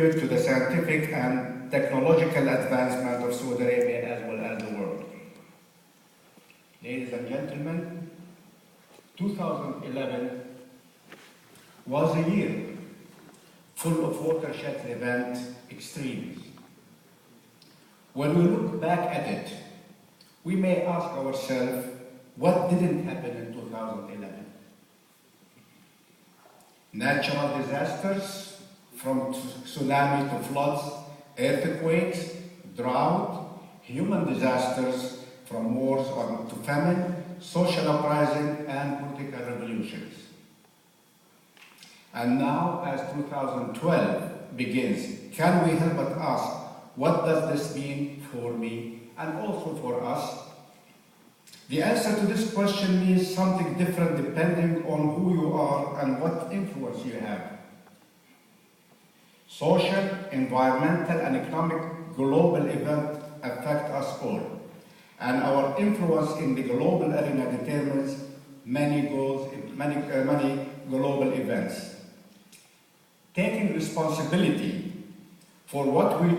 contribute to the scientific and technological advancement of Saudi Arabia as well as the world. Ladies and gentlemen, 2011 was a year full of watershed event extremes. When we look back at it, we may ask ourselves, what didn't happen in 2011? Natural disasters, from tsunami to floods, earthquakes, drought, human disasters, from wars to famine, social uprising, and political revolutions. And now, as 2012 begins, can we help but ask, what does this mean for me and also for us? The answer to this question means something different depending on who you are and what influence you have. Social, environmental, and economic global events affect us all, and our influence in the global arena determines many global events. Taking responsibility for what we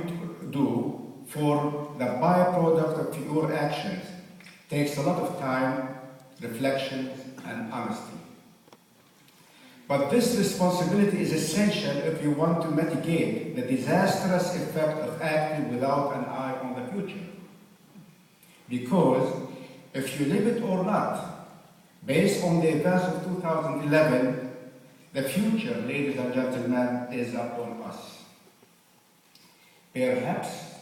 do, for the byproduct of your actions, takes a lot of time, reflection, and honesty. But this responsibility is essential if you want to mitigate the disastrous effect of acting without an eye on the future. Because if you live it or not, based on the events of 2011, the future, ladies and gentlemen, is upon us. Perhaps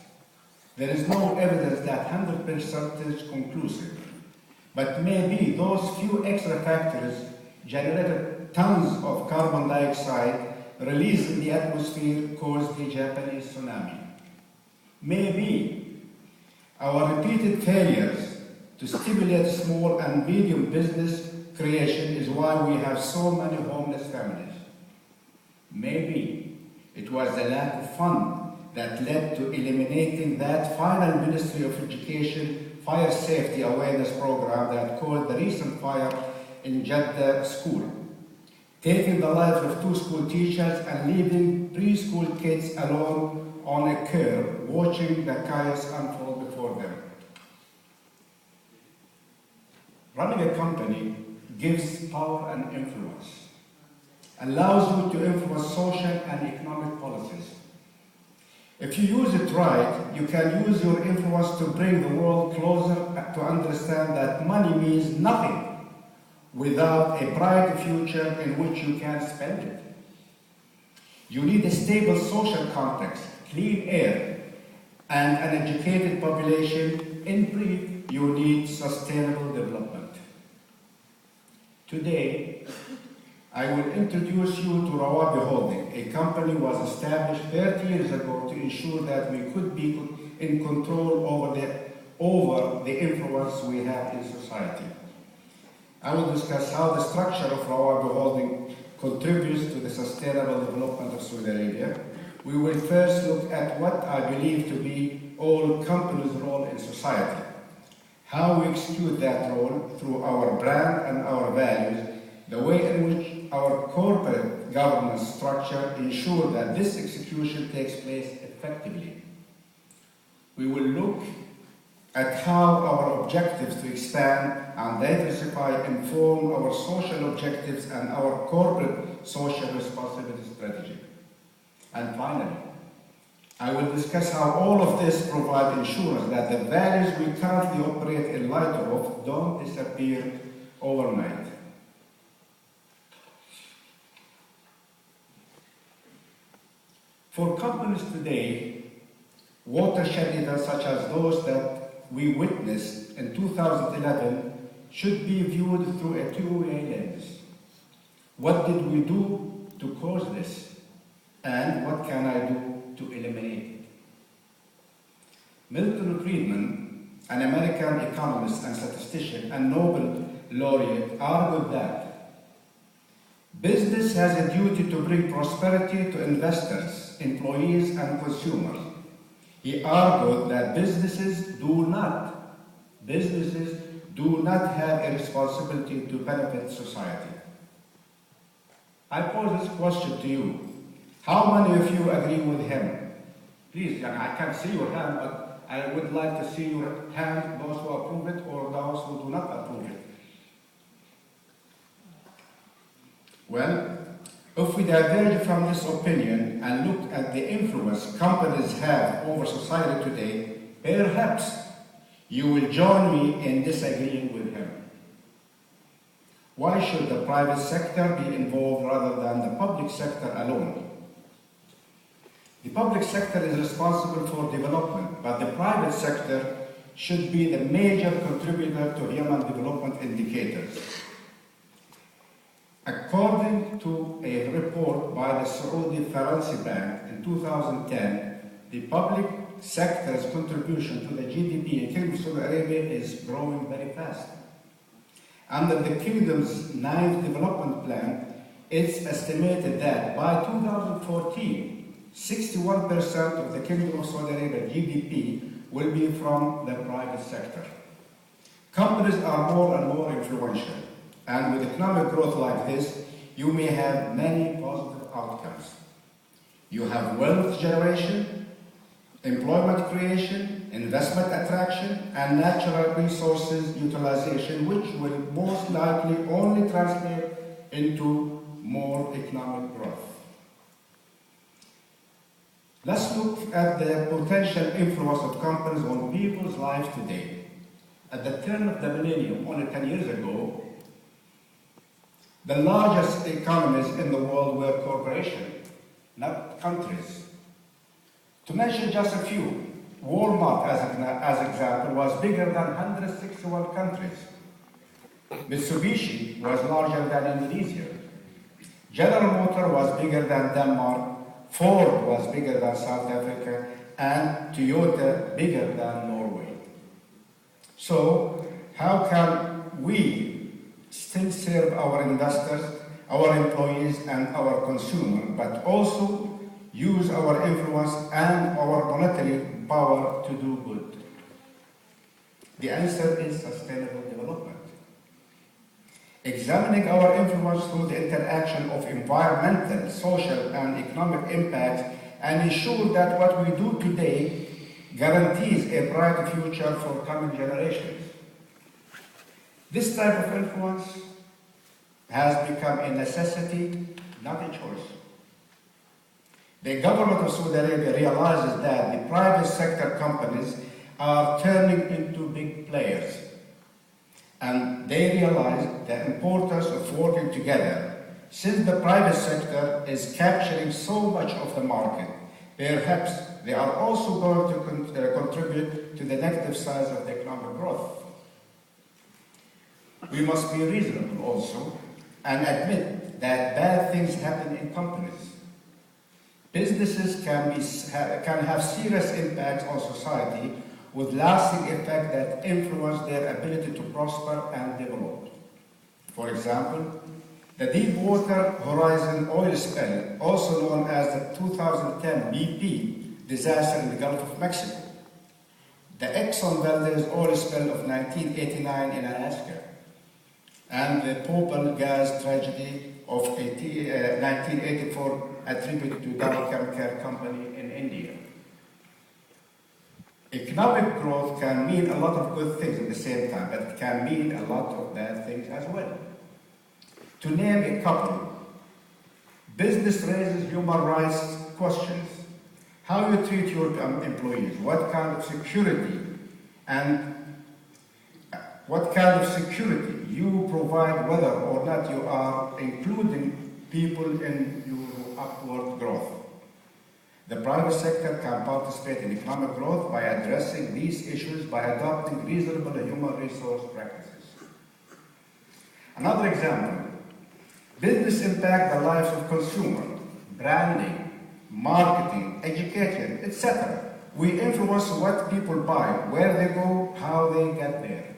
there is no evidence that 100% is conclusive, but maybe those few extra factors generated tons of carbon dioxide released in the atmosphere caused the Japanese tsunami. Maybe our repeated failures to stimulate small and medium business creation is why we have so many homeless families. Maybe it was the lack of funds that led to eliminating that final Ministry of Education fire safety awareness program that caused the recent fire in Jeddah school, taking the lives of 2 school teachers and leaving preschool kids alone on a curb, watching the chaos unfold before them. Running a company gives power and influence, allows you to influence social and economic policies. If you use it right, you can use your influence to bring the world closer to understand that money means nothing without a bright future in which you can spend it. You need a stable social context, clean air, and an educated population. In brief, you need sustainable development. Today, I will introduce you to Rawabi Holding. A company was established 30 years ago to ensure that we could be in control over the influence we have in society. I will discuss how the structure of Rawabi Holding contributes to the sustainable development of Saudi Arabia. We will first look at what I believe to be all companies' role in society, how we execute that role through our brand and our values, the way in which our corporate governance structure ensures that this execution takes place effectively. We will look at how our objectives to expand and diversify inform our social objectives and our corporate social responsibility strategy. And finally, I will discuss how all of this provides insurance that the values we currently operate in light of don't disappear overnight. For companies today, watershed events such as those that we witnessed in 2011 should be viewed through a two-way lens. What did we do to cause this? And what can I do to eliminate it? Milton Friedman, an American economist and statistician and Nobel laureate, argued that business has a duty to bring prosperity to investors, employees, and consumers. He argued that businesses do not have a responsibility to benefit society. I pose this question to you. How many of you agree with him? Please, I can't see your hand, but I would like to see your hand, those who approve it or those who do not approve it. Well, if we diverge from this opinion and look at the influence companies have over society today, perhaps you will join me in disagreeing with him. Why should the private sector be involved rather than the public sector alone? The public sector is responsible for development, but the private sector should be the major contributor to human development indicators. According to a report by the Saudi Farsi Bank in 2010, the public sector's contribution to the GDP in Kingdom of Saudi Arabia is growing very fast. Under the Kingdom's 9th Development Plan, it's estimated that by 2014, 61% of the Kingdom of Saudi Arabia GDP will be from the private sector. Companies are more and more influential, and with economic growth like this, you may have many positive outcomes. You have wealth generation, employment creation, investment attraction, and natural resources utilization, which will most likely only translate into more economic growth. Let's look at the potential influence of companies on people's lives today. At the turn of the millennium, only 10 years ago, the largest economies in the world were corporations, not countries. To mention just a few, Walmart, as example, was bigger than 161 countries. Mitsubishi was larger than Indonesia. General Motors was bigger than Denmark. Ford was bigger than South Africa, and Toyota bigger than Norway. So, how can we still serve our investors, our employees, and our consumers, but also use our influence and our monetary power to do good? The answer is sustainable development. Examining our influence through the interaction of environmental, social, and economic impacts, and ensure that what we do today guarantees a bright future for coming generations. This type of influence has become a necessity, not a choice. The government of Saudi Arabia realizes that the private sector companies are turning into big players, and they realize the importance of working together. Since the private sector is capturing so much of the market, perhaps they are also going to contribute to the negative sides of the economic growth. We must be reasonable also and admit that bad things happen in companies. Businesses can have serious impacts on society with lasting effect that influence their ability to prosper and develop. For example, the Deepwater Horizon oil spill, also known as the 2010 BP disaster in the Gulf of Mexico, the Exxon Valdez oil spill of 1989 in Alaska, and the Popal gas tragedy of 1984 attributed to Dow Chemical Company in India. Economic growth can mean a lot of good things at the same time, but it can mean a lot of bad things as well. To name a couple, business raises human rights questions. How you treat your employees, what kind of security you provide, whether or not you are including people in your upward growth. The private sector can participate in economic growth by addressing these issues by adopting reasonable human resource practices. Another example, business impact the lives of consumers, branding, marketing, education, etc. We influence what people buy, where they go, how they get there.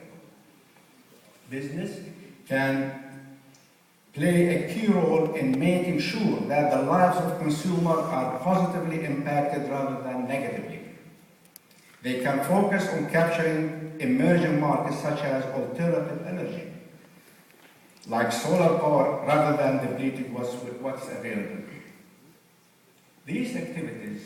Business can play a key role in making sure that the lives of consumers are positively impacted rather than negatively. They can focus on capturing emerging markets such as alternative energy, like solar power, rather than depleting what's available. These activities